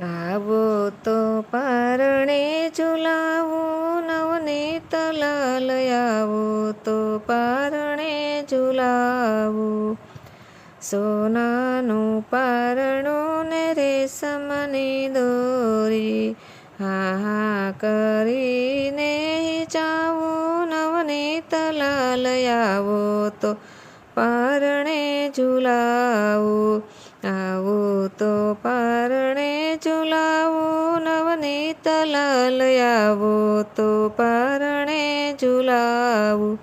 આવો તો પારણે ઝુલાવું નવનીત લાલ, આવો તો પારણે ઝુલાવું. સોનાનું પારણું ને રેશમની દોરી, હા હા કરીને જાવું નવનીત લાલ, આવો તો પારણે ઝુલાવું. આવો તો પારણે ઝુલાવું નવનીત લાલ, આવો તો પારણે ઝુલાવું.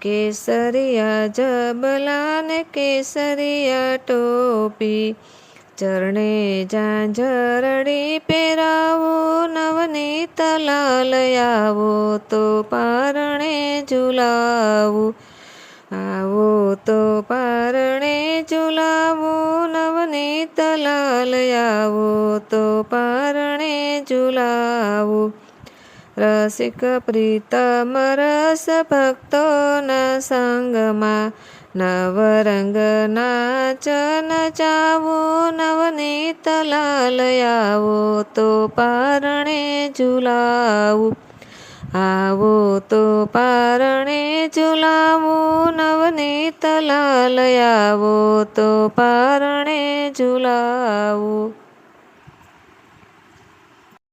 કેસરિયા જબલા ને કેસરિયા ટોપી, ચરણે ઝાંઝરડી પહેરાવું નવનીત લાલ, આવો તો પારણે ઝુલાવું. આવો તો પારણે ઝુલાવું નવનીત લાલ, આવો તો પારણે ઝુલાવું. રસિક પ્રીતમ રસ ભક્તોના સંગમાં, નવરંગ નાચ નચાવું નવનીત લાલ, આવો તો પારણે ઝુલાવું. આવો તો પારણે ઝુલાવું નવનીત લાલ, આવો તો પારણે ઝુલાવું.